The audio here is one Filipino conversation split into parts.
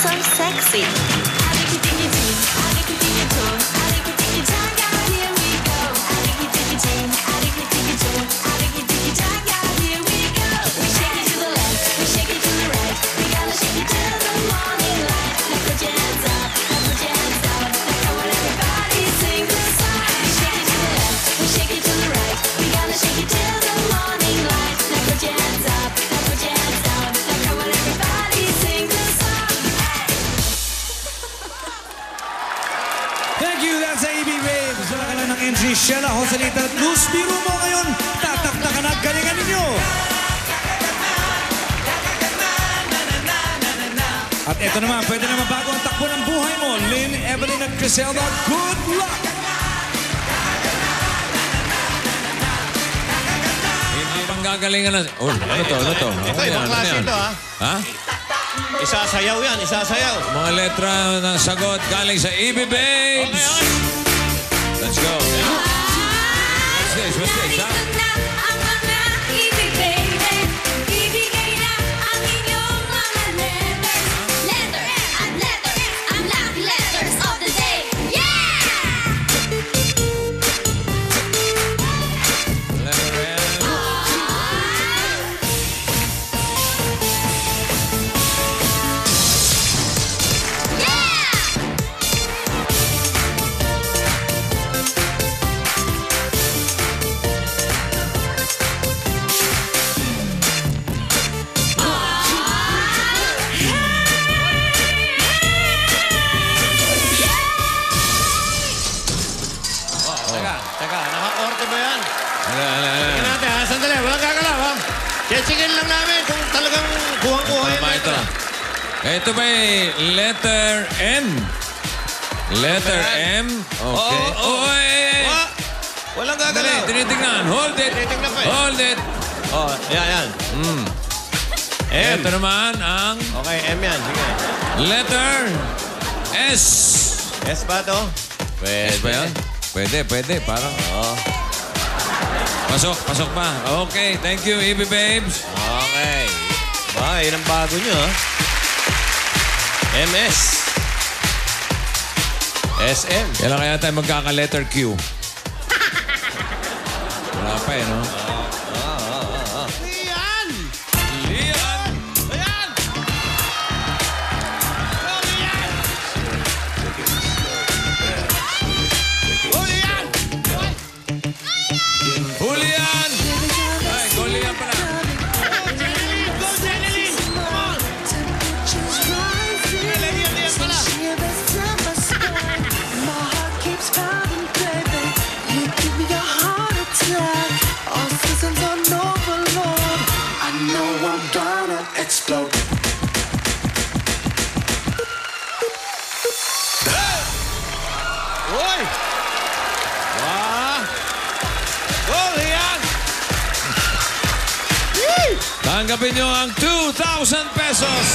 so sexy. Entry Sheila Joselita at Luz. Biro mo ngayon, tataktakan at galingan ninyo. At ito naman, pwede naman bago ang takbo ng buhay mo. Lynn, Evelyn at Criselda, good luck! Hindi pang gagalingan na... Oh, ano to? Ano to? Ito, ibang klase ito, ha? Ha? Isasayaw yan, isasayaw. Mga letra ng sagot galing sa EB Babes. Okay. Let's go. What's this? What's this, ha? Teka, naka-orte ba yan? Tingnan natin, ha? Sandali, walang gagalaw, ha? Checkin lang namin kung talagang kuhang-kuha yung letra. Ito ba letter N? Letter M? Okay. Oo. Walang gagalaw. Dali, tinitingnan. Hold it. Tinitingnan pa eh. Hold it. Oh, yan. M. Ito naman ang Okay, M yan. Sige. letter S. S ba to? S ba yan? Pwede. Parang... Oo. Pasok pa. Okay, thank you, EB Babes. Okay. Ba, yun ang bago nyo, ha? MS. SM. Kailan kaya tayo magkaka-letter Q? Wala pa no? Lian! Lian! Ayan! Oh, Lian! Oh, Lian! Julian! Ay, Julian pala. Go, Jeneline! Come on! Lian pala. Explode. Uy! Go, Lian! Tanggapin nyo ang 2,000 pesos.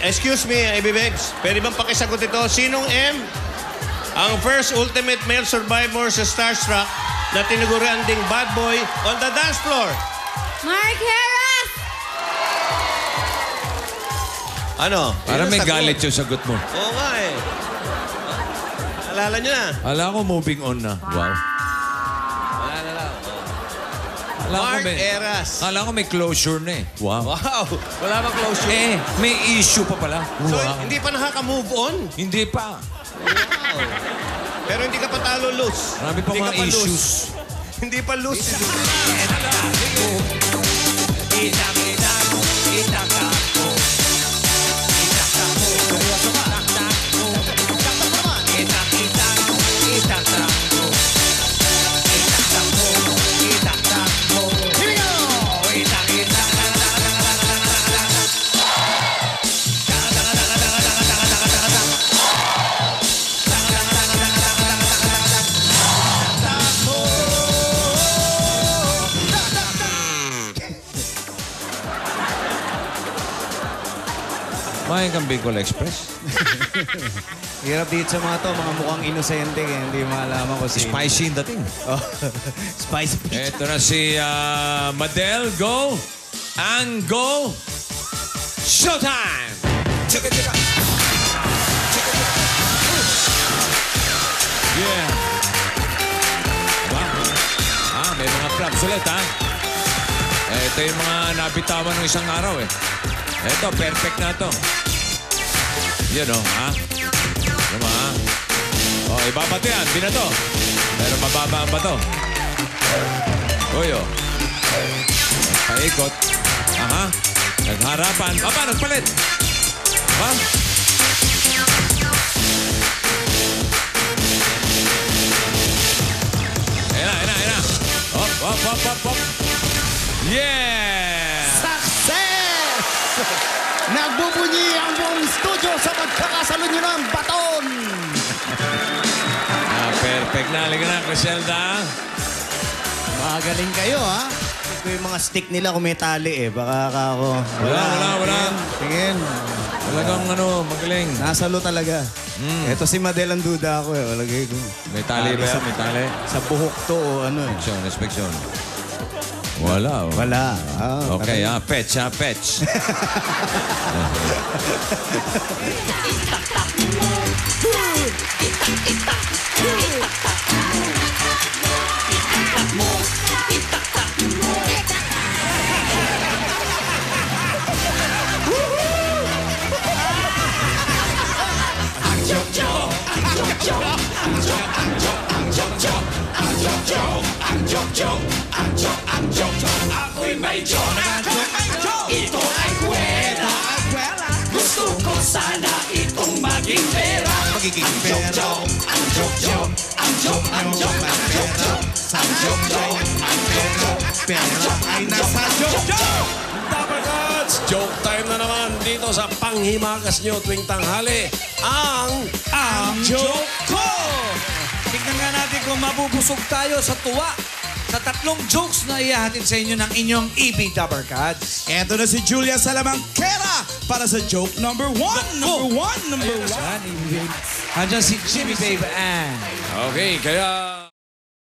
Excuse me, EB Babes. Pwede bang pakisagot ito? Sinong M ang first ultimate male survivor sa Starstruck na tinuguran ding bad boy on the dance floor? Mark Harris! Ano? Para Yun ang may sagot. galit yung sagot mo. Oo nga eh. Alala nyo na. Ala ko moving on na. Wow. Alala lang. Ala Mark Eras. Akala ko may closure na eh. Wow. Wow. Wala ba closure? May issue pa pala. So, Wow. hindi pa nakaka-move on? Hindi pa. Wow. Pero hindi ka pa talo loose. Marami pa Hindi mga ka pa issues. loose. Hindi pa loose. Kumain kang Bicol Express. Hirap dito sa mga to, mga mukhang inosente, kaya hindi malaman ko si... Spicy yung dating. Oh, spicy pizza. Ito na si Madel. Go! And go! Showtime! Yeah. Diba? May mga props ulit, ha? Ito yung mga nabitawan ng isang araw, eh. Ito, perfect na to. Yan, oh, ha? Diba, ha? Oh, ibabato yan. Binato. Pero mababa ang bato. Uy, oh. Paikot. Aha. Nagharapan. Aba, nagpalit. Ha? Ayan na. Hop. Yeah! Success! Nagbubunyi ang buong studio sa pagkakasalo nyo ng baton! Perfect na. Halika na, Criselda. Magaling kayo, ha? Ito yung mga stick nila kung may tali, eh. Baka ako... Wala. Tingin. Talagang magaling. Nasalo talaga. Ito si Madel ang duda ako, eh. Walagay ko. May tali ba yan? May tali? Sa buhok to, o ano, eh. Inspeksyon. Wala, oh. Wala. Okay, fetch. Ako'y may joke. Ito ay kwela. Gusto ko sana itong maging pera. Magiging pera. Ang joke. Ang joke. Ang Pera ay nasa joke. Dapper Cats! Joke time na naman dito sa panghimagas nyo tuwing tanghali. Ang Joke Ko! Tingnan nga natin kung mabubusog tayo sa tuwa sa tatlong jokes na ihahatid sa inyo ng inyong EB Dapper Cats. Eto na si Julia Salamangkera para sa joke number one. Number one. Andiyan si Jimmy Babe Ann. Okay, kaya...